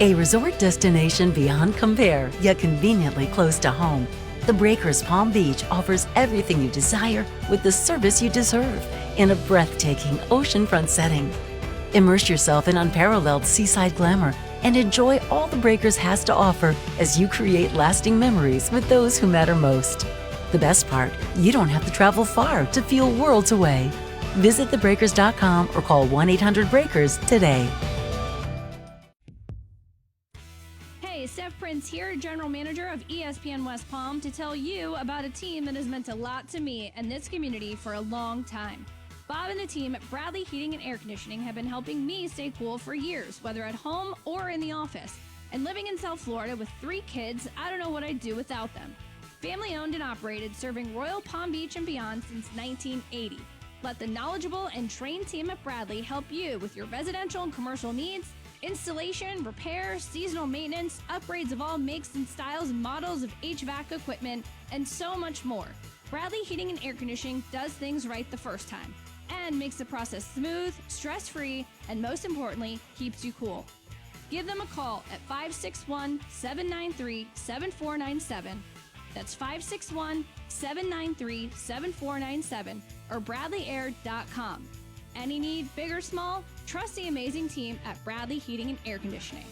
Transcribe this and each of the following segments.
A resort destination beyond compare, yet conveniently close to home. The Breakers Palm Beach offers everything you desire with the service you deserve in a breathtaking oceanfront setting. Immerse yourself in unparalleled seaside glamour and enjoy all the Breakers has to offer as you create lasting memories with those who matter most. The best part, you don't have to travel far to feel worlds away. Visit thebreakers.com or call 1-800-BREAKERS today. Hey, Steph Prince here, General Manager of ESPN West Palm, to tell you about a team that has meant a lot to me and this community for a long time. Bob and the team at Bradley Heating and Air Conditioning have been helping me stay cool for years, whether at home or in the office. And living in South Florida with 3 kids, I don't know what I'd do without them. Family owned and operated, serving Royal Palm Beach and beyond since 1980. Let the knowledgeable and trained team at Bradley help you with your residential and commercial needs, installation, repair, seasonal maintenance, upgrades of all makes and styles and models of HVAC equipment, and so much more. Bradley Heating and Air Conditioning does things right the first time and makes the process smooth, stress-free, and most importantly, keeps you cool. Give them a call at 561-793-7497. That's 561-793-7497 or bradleyair.com. Any need, big or small, trust the amazing team at Bradley Heating and Air Conditioning.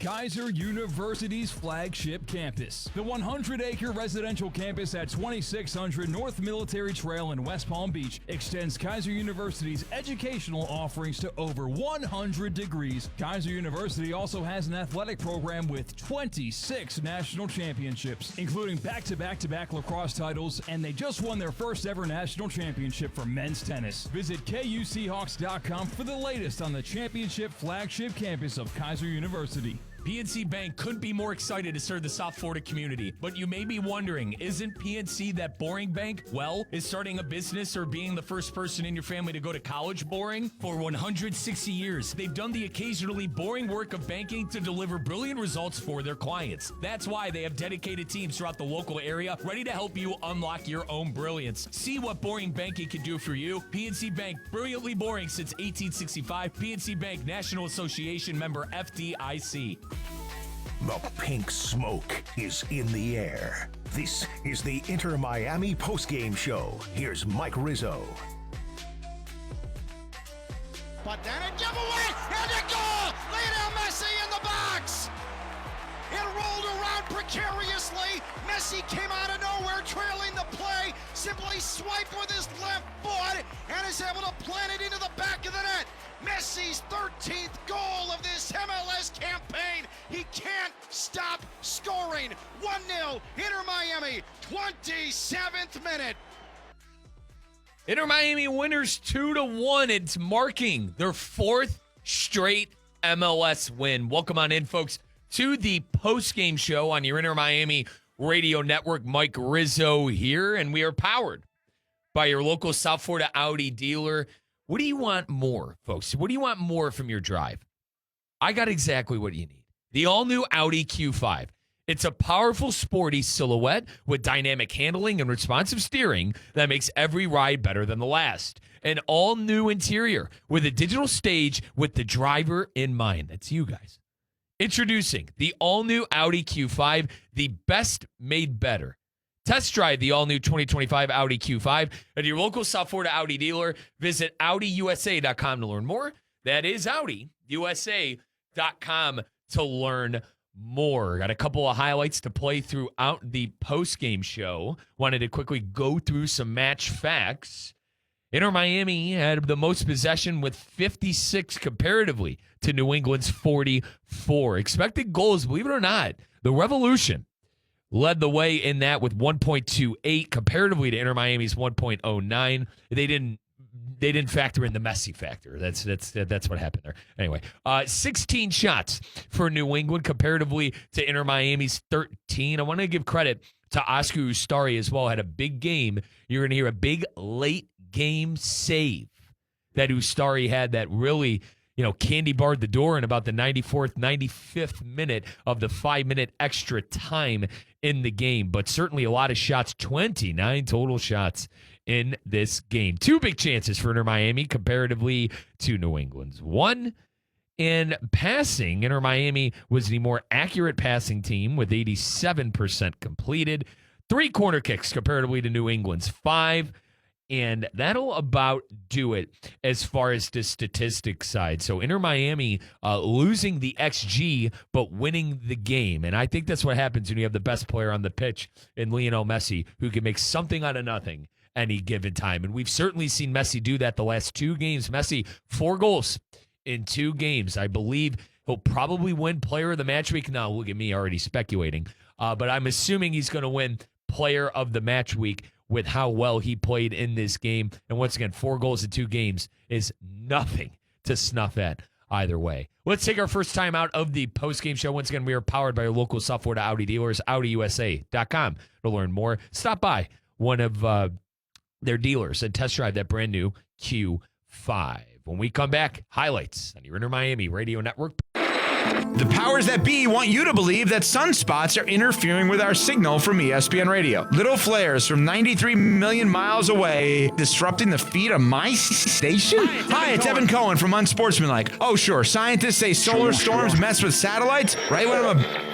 Kaiser University's flagship campus. The 100-acre residential campus at 2600 North Military Trail in West Palm Beach extends Kaiser University's educational offerings to over 100 degrees. Kaiser University also has an athletic program with 26 national championships, including back-to-back-to-back lacrosse titles, and they just won their first ever national championship for men's tennis. Visit KUSeahawks.com for the latest on the championship flagship campus of Kaiser University. PNC Bank couldn't be more excited to serve the South Florida community. But you may be wondering, isn't PNC that boring bank? Well, is starting a business or being the first person in your family to go to college boring? For 160 years, they've done the occasionally boring work of banking to deliver brilliant results for their clients. That's why they have dedicated teams throughout the local area ready to help you unlock your own brilliance. See what boring banking can do for you. PNC Bank, brilliantly boring since 1865. PNC Bank, National Association member FDIC. The pink smoke is in the air. This is the Inter Miami postgame show. Here's Mike Rizzo. Banana giveaway and a goal! Lionel Messi in the box! It rolled around precariously. Messi came out of nowhere, trailing the play, simply swiped with his left foot and is able to plant it into the back of the net. Messi's 13th goal of this MLS campaign. He can't stop scoring. 1-0, Inter Miami, 27th minute. Inter Miami winners 2-1. It's marking their 4th straight MLS win. Welcome on in, folks, to the post-game show on your Inter Miami radio network. Mike Rizzo here, and we are powered by your local South Florida Audi dealer. What do you want more, folks? What do you want more from your drive? I got exactly what you need. The all-new Audi Q5. It's a powerful, sporty silhouette with dynamic handling and responsive steering that makes every ride better than the last. An all-new interior with a digital stage with the driver in mind. That's you guys. Introducing the all-new Audi Q5, the best made better. Test drive the all-new 2025 Audi Q5 at your local South Florida Audi dealer. Visit AudiUSA.com to learn more. That is AudiUSA.com to learn more. Got a couple of highlights to play throughout the post-game show. Wanted to quickly go through some match facts. Inter Miami had the most possession with 56 comparatively to New England's 44. Expected goals, believe it or not, the Revolution led the way in that with 1.28 comparatively to Inter Miami's 1.09. They didn't factor in the Messi factor. That's what happened there. Anyway, 16 shots for New England comparatively to Inter Miami's 13. I want to give credit to Oscar Ustari as well. Had a big game. You're going to hear a big late game save that Ustari had that really, candy barred the door in about the 94th, 95th minute of the 5-minute extra time in the game. But certainly a lot of shots, 29 total shots in this game. 2 big chances for Inter Miami comparatively to New England's. One In passing, Inter Miami was the more accurate passing team with 87% completed. 3 corner kicks comparatively to New England's 5. And that'll about do it as far as the statistics side. So Inter Miami losing the XG, but winning the game. And I think that's what happens when you have the best player on the pitch in Lionel Messi, who can make something out of nothing any given time. And we've certainly seen Messi do that the last 2 games. Messi, 4 goals in 2 games. I believe he'll probably win Player of the Match Week. Now, look at me already speculating. But I'm assuming he's going to win Player of the Match Week with how well he played in this game. And once again, 4 goals in 2 games is nothing to snuff at either way. Let's take our first time out of the post-game show. Once again, we are powered by your local South Florida Audi dealers, AudiUSA.com. To learn more, stop by one of their dealers and test drive that brand new Q5. When we come back, highlights on your Inter Miami Radio Network. The powers that be want you to believe that sunspots are interfering with our signal from ESPN Radio. Little flares from 93 million miles away, disrupting the feed of my station? Hi, it's Evan Cohen from Unsportsmanlike. Oh, sure, scientists say solar storms mess with satellites, right when I'm a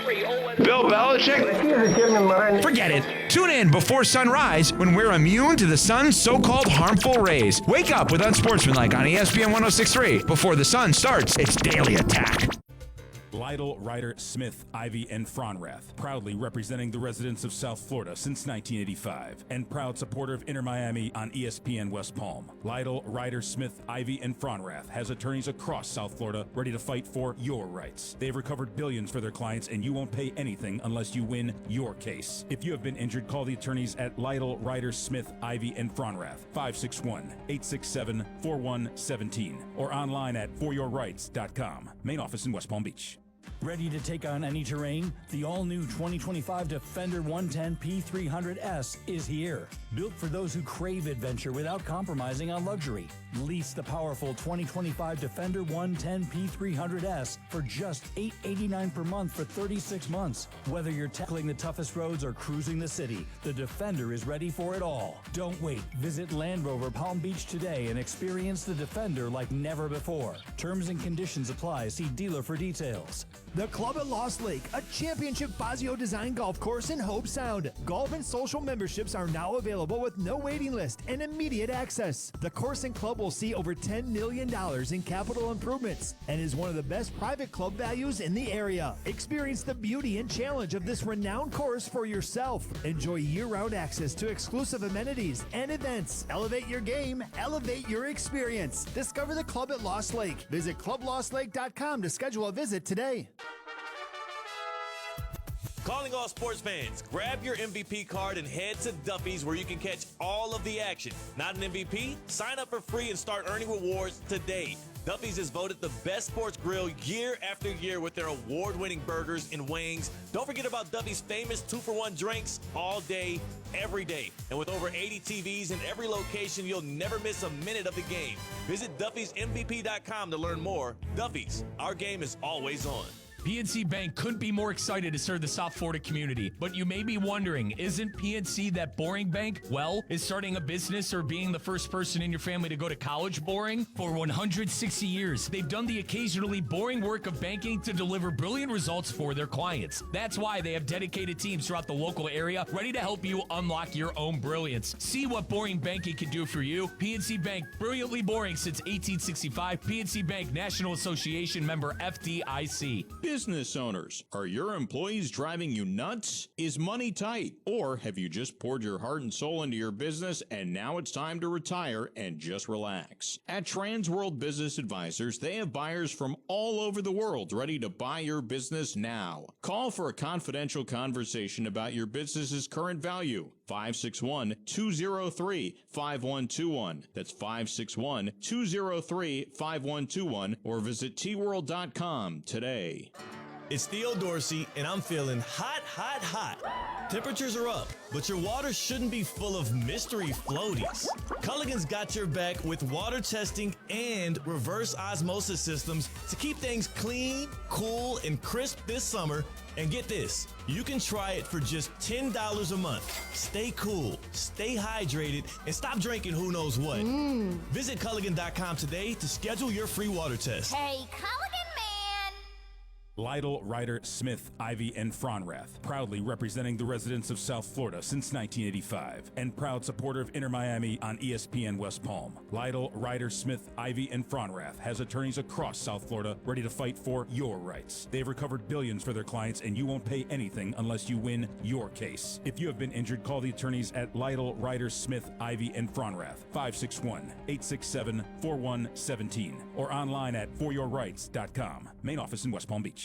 Bill Belichick? Forget it. Tune in before sunrise when we're immune to the sun's so-called harmful rays. Wake up with Unsportsmanlike on ESPN 106.3. Before the sun starts its daily attack. Lytle, Ryder, Smith, Ivy, and Fronrath, proudly representing the residents of South Florida since 1985, and proud supporter of Inter Miami on ESPN West Palm. Lytle, Ryder, Smith, Ivy, and Fronrath has attorneys across South Florida ready to fight for your rights. They've recovered billions for their clients, and you won't pay anything unless you win your case. If you have been injured, call the attorneys at Lytle, Ryder, Smith, Ivy, and Fronrath, 561-867-4117, or online at foryourrights.com. Main office in West Palm Beach. Ready to take on any terrain? The all-new 2025 Defender 110 P300S is here. Built for those who crave adventure without compromising on luxury. Lease the powerful 2025 Defender 110 P300S for just $889 per month for 36 months. Whether you're tackling the toughest roads or cruising the city, the Defender is ready for it all. Don't wait. Visit Land Rover Palm Beach today and experience the Defender like never before. Terms and conditions apply. See dealer for details. The Club at Lost Lake, a championship Fazio design golf course in Hope Sound. Golf and social memberships are now available with no waiting list and immediate access. The course and club will see over $10 million in capital improvements and is one of the best private club values in the area. Experience the beauty and challenge of this renowned course for yourself. Enjoy year-round access to exclusive amenities and events. Elevate your game, elevate your experience. Discover the Club at Lost Lake. Visit clublostlake.com to schedule a visit today. Calling all sports fans, grab your MVP card and head to Duffy's where you can catch all of the action. Not an MVP? Sign up for free and start earning rewards today. Duffy's is voted the best sports grill year after year with their award-winning burgers and wings. Don't forget about Duffy's famous 2-for-1 drinks all day, every day. And with over 80 TVs in every location, you'll never miss a minute of the game. Visit Duffy'sMVP.com to learn more. Duffy's, our game is always on. PNC Bank couldn't be more excited to serve the South Florida community. But you may be wondering, isn't PNC that boring bank? Well, is starting a business or being the first person in your family to go to college boring? For 160 years, they've done the occasionally boring work of banking to deliver brilliant results for their clients. That's why they have dedicated teams throughout the local area ready to help you unlock your own brilliance. See what boring banking can do for you. PNC Bank, brilliantly boring since 1865. PNC Bank, National Association member FDIC. Business owners, are your employees driving you nuts? Is money tight? Or have you just poured your heart and soul into your business and now it's time to retire and just relax? At Transworld Business Advisors, they have buyers from all over the world ready to buy your business now. Call for a confidential conversation about your business's current value. 561-203-5121. That's 561-203-5121 or visit tworld.com today. It's Theo Dorsey, and I'm feeling hot, hot, hot. Temperatures are up, but your water shouldn't be full of mystery floaties. Culligan's got your back with water testing and reverse osmosis systems to keep things clean, cool, and crisp this summer. And get this, you can try it for just $10 a month. Stay cool, stay hydrated, and stop drinking who knows what. Visit Culligan.com today to schedule your free water test. Hey, Culligan Lytle, Ryder, Smith, Ivy, and Fronrath, proudly representing the residents of South Florida since 1985, and proud supporter of Inter Miami on ESPN West Palm. Lytle, Ryder, Smith, Ivy, and Fronrath has attorneys across South Florida ready to fight for your rights. They've recovered billions for their clients, and you won't pay anything unless you win your case. If you have been injured, call the attorneys at Lytle, Ryder, Smith, Ivy, and Fronrath, 561-867-4117, or online at foryourrights.com. Main office in West Palm Beach.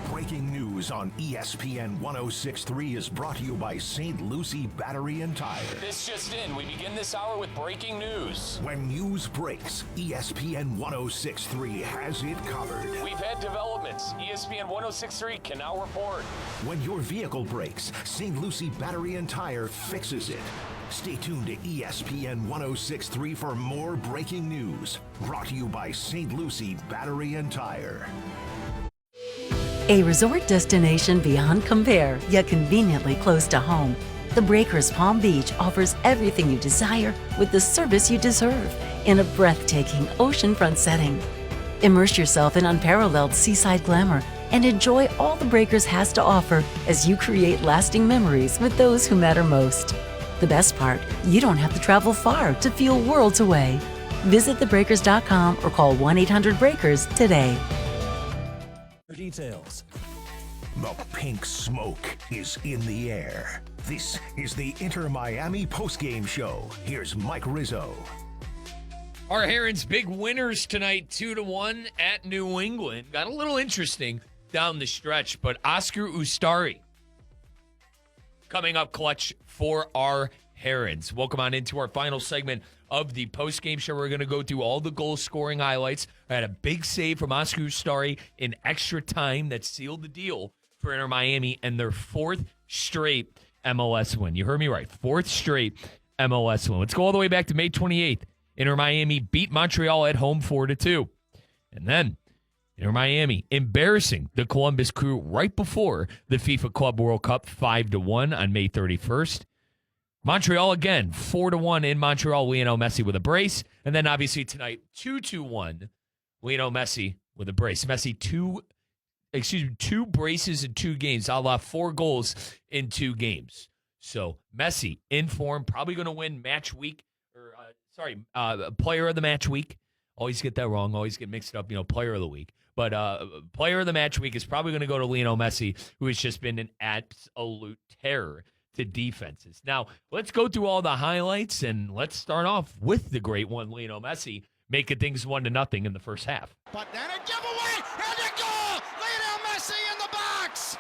Breaking news on ESPN 106.3 is brought to you by St. Lucie Battery and Tire. This just in, we begin this hour with breaking news. When news breaks, ESPN 106.3 has it covered. We've had developments. ESPN 106.3 can now report. When your vehicle breaks, St. Lucie Battery and Tire fixes it. Stay tuned to ESPN 106.3 for more breaking news. Brought to you by St. Lucie Battery and Tire. A resort destination beyond compare, yet conveniently close to home. The Breakers Palm Beach offers everything you desire with the service you deserve in a breathtaking oceanfront setting. Immerse yourself in unparalleled seaside glamour and enjoy all the Breakers has to offer as you create lasting memories with those who matter most. The best part, you don't have to travel far to feel worlds away. Visit thebreakers.com or call 1-800-BREAKERS today. Details. The pink smoke is in the air. This is the Inter Miami postgame show. Here's Mike Rizzo. Our Herons big winners tonight, 2-1 at New England. Got a little interesting down the stretch, but Oscar Ustari coming up clutch for our Herons. Welcome on into our final segment of the postgame show. We're going to go through all the goal-scoring highlights. I had a big save from Oscar Ustari in extra time that sealed the deal for Inter Miami and their fourth straight MLS win. You heard me right. Fourth straight MLS win. Let's go all the way back to May 28th. Inter Miami beat Montreal at home 4-2. And then Inter Miami embarrassing the Columbus Crew right before the FIFA Club World Cup 5-1 on May 31st. Montreal again, 4-1 in Montreal. Lionel Messi with a brace. And then obviously tonight, 2-1. Lionel Messi with a brace. Messi, two braces in 2 games. A la 4 goals in 2 games. So Messi in form, probably going to win player of the match week. Always get that wrong. Always get mixed up, player of the week. But player of the match week is probably going to go to Lionel Messi, who has just been an absolute terror to defenses. Now, let's go through all the highlights, and let's start off with the great one, Lionel Messi, making things 1-0 in the first half. But then a giveaway and a goal! Lionel Messi in the box!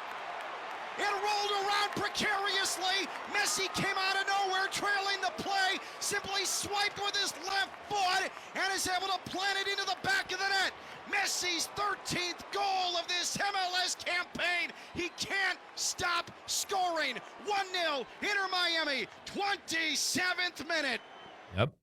It rolled around precariously. Messi came out of nowhere, trailing the play, simply swiped with his left foot, and is able to plant it into the back of the net. Messi's 13th goal of this MLS campaign. He can't stop scoring. 1-0, Inter Miami, 27th minute. Yep.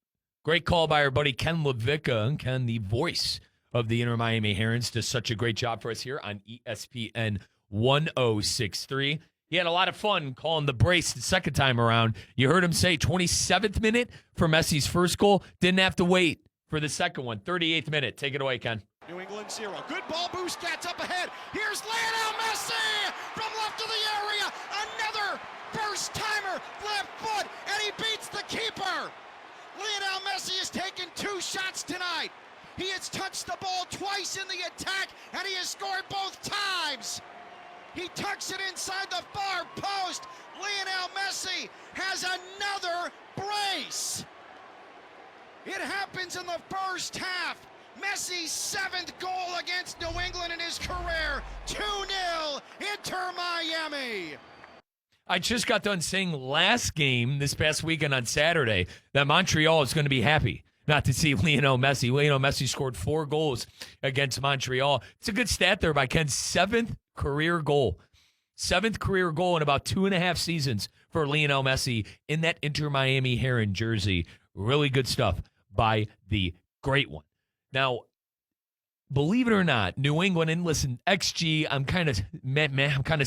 Great call by our buddy Ken LaVicka. Ken, the voice of the Inter Miami Herons, does such a great job for us here on ESPN 106.3. He had a lot of fun calling the brace the second time around. You heard him say 27th minute for Messi's first goal. Didn't have to wait for the second one. 38th minute. Take it away, Ken. New England 0. Good ball, Busquets up ahead. Here's Lionel Messi from left of the area. Another first-timer, left foot, and he beats the keeper. Lionel Messi has taken 2 shots tonight. He has touched the ball twice in the attack, and he has scored both times. He tucks it inside the far post. Lionel Messi has another brace. It happens in the first half. Messi's 7th goal against New England in his career. 2-0, Inter Miami. I just got done saying last game this past weekend on Saturday that Montreal is going to be happy not to see Lionel Messi. Lionel Messi scored 4 goals against Montreal. It's a good stat there by Ken. 7th career goal. 7th career goal in about 2.5 seasons for Lionel Messi in that Inter Miami Heron jersey. Really good stuff by the great one. Now, believe it or not, New England, and listen, XG, I'm kind of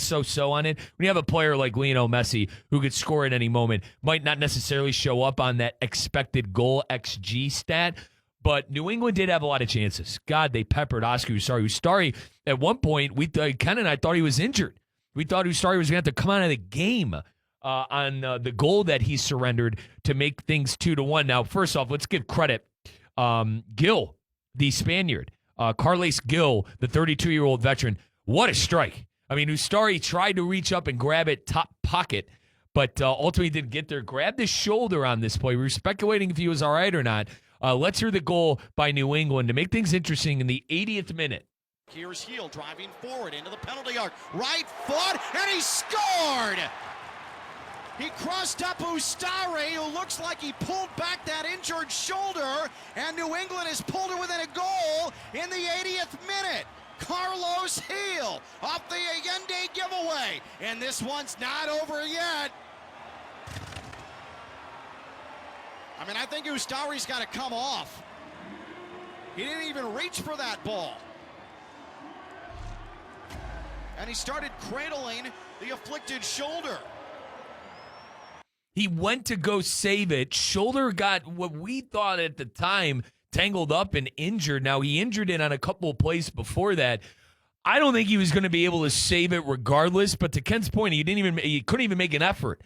so-so on it. When you have a player like Lionel Messi who could score at any moment, might not necessarily show up on that expected goal XG stat, But New England did have a lot of chances. God, they peppered Oscar Usari. Usari, at one point, Ken and I thought he was injured. We thought Usari was going to have to come out of the game on the goal that he surrendered to make things 2-1. Now, first off, let's give credit. Gil, the Spaniard, Carles Gil, the 32-year-old veteran, what a strike. I mean, Usari tried to reach up and grab it top pocket, but ultimately didn't get there. Grabbed his shoulder on this play. We were speculating if he was all right or not. Let's hear the goal by New England to make things interesting in the 80th minute. Here's Heel driving forward into the penalty yard. Right foot, and he scored! He crossed up Ustari, who looks like he pulled back that injured shoulder, and New England has pulled it within a goal in the 80th minute. Carlos Heel off the Allende giveaway, and this one's not over yet. I mean, I think Ustari's got to come off. He didn't even reach for that ball. And he started cradling the afflicted shoulder. He went to go save it. Shoulder got what we thought at the time tangled up and injured. Now, he injured it on a couple of plays before that. I don't think he was going to be able to save it regardless, but to Ken's point, he couldn't even make an effort.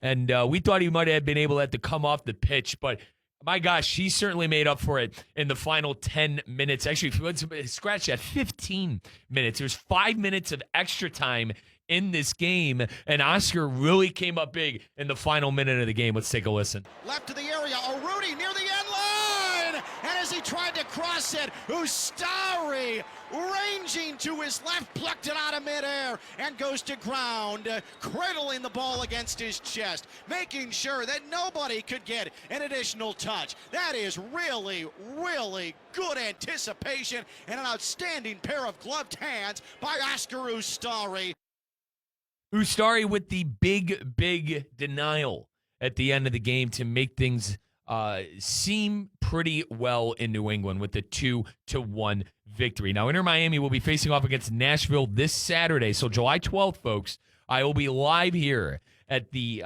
And we thought he might have been able to have to come off the pitch, but my gosh, he certainly made up for it in the final 10 minutes. Actually, let's scratch that, 15 minutes. There's 5 minutes of extra time in this game, and Oscar really came up big in the final minute of the game. Let's take a listen. Left to the area, Rudy near the end line, and as he tried to cross it, Ustari ranging to his left, plucked it out of midair and goes to ground, cradling the ball against his chest, making sure that nobody could get an additional touch. That is really, really good anticipation and an outstanding pair of gloved hands by Oscar Ustari. Ustari with the big denial at the end of the game to make things seem pretty well in New England with the 2-1 victory. Now, Inter Miami will be facing off against Nashville this Saturday. So July 12th, folks, I will be live here at the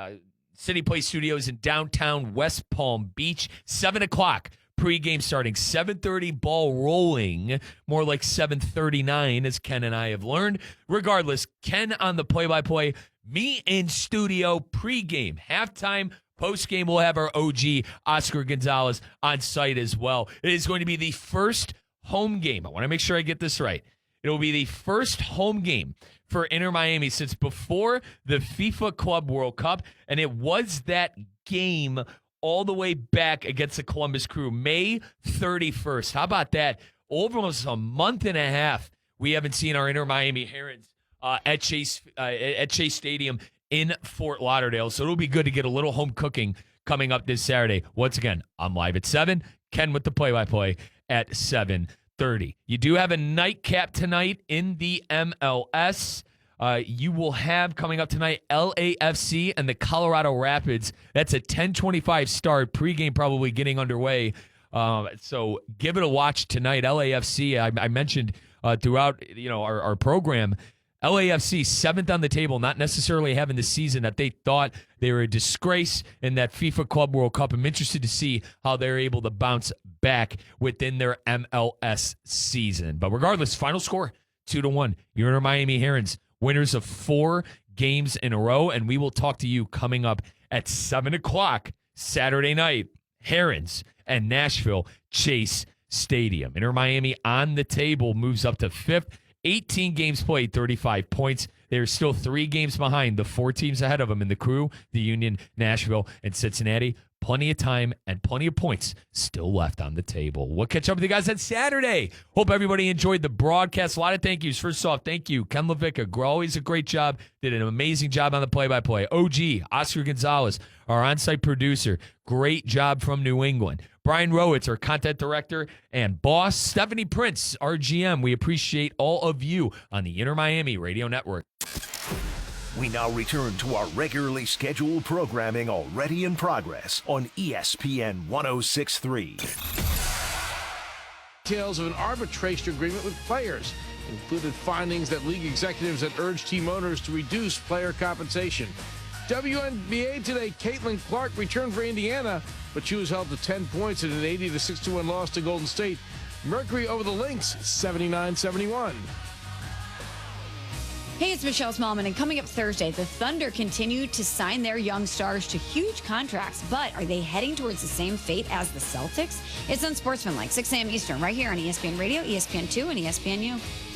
City Place Studios in downtown West Palm Beach, 7 o'clock. Pre-game starting 7:30, ball rolling, more like 7:39, as Ken and I have learned. Regardless, Ken on the play-by-play, me in studio, pre-game, halftime, post-game, we'll have our OG, Oscar Gonzalez, on site as well. It is going to be the first home game. I want to make sure I get this right. It will be the first home game for Inter Miami since before the FIFA Club World Cup, and it was that game all the way back against the Columbus Crew, May 31st. How about that? Almost a month and a half we haven't seen our Inter Miami Herons at Chase Stadium in Fort Lauderdale. So it'll be good to get a little home cooking coming up this Saturday. Once again, I'm live at 7. Ken with the play-by-play at 7:30. You do have a nightcap tonight in the MLS. You will have coming up tonight LAFC and the Colorado Rapids. That's a 10:25 start. Pregame probably getting underway. So give it a watch tonight. LAFC, I mentioned throughout our program, LAFC 7th on the table, not necessarily having the season that they thought. They were a disgrace in that FIFA Club World Cup. I'm interested to see how they're able to bounce back within their MLS season. But regardless, final score 2-1. You're in Miami Herons, winners of 4 games in a row, and we will talk to you coming up at 7 o'clock Saturday night. Herons and Nashville Chase Stadium. Inter Miami on the table moves up to 5th. 18 games played, 35 points. They're still 3 games behind the 4 teams ahead of them in the Crew, the Union, Nashville, and Cincinnati. Plenty of time and plenty of points still left on the table. We'll catch up with you guys on Saturday. Hope everybody enjoyed the broadcast. A lot of thank yous. First off, thank you, Ken LaVicka. Always a great job. Did an amazing job on the play-by-play. OG, Oscar Gonzalez, our on-site producer. Great job from New England. Brian Rowitz, our content director and boss. Stephanie Prince, our GM. We appreciate all of you on the Inter Miami Radio Network. We now return to our regularly scheduled programming already in progress on ESPN 106.3. Details of an arbitration agreement with players included findings that league executives had urged team owners to reduce player compensation. WNBA today, Caitlin Clark returned for Indiana, but she was held to 10 points in an 80-61 loss to Golden State. Mercury over the Lynx, 79-71. Hey, it's Michelle Smallman, and coming up Thursday, the Thunder continue to sign their young stars to huge contracts, but are they heading towards the same fate as the Celtics? It's Unsportsmanlike, 6 a.m. Eastern, right here on ESPN Radio, ESPN2, and ESPNU.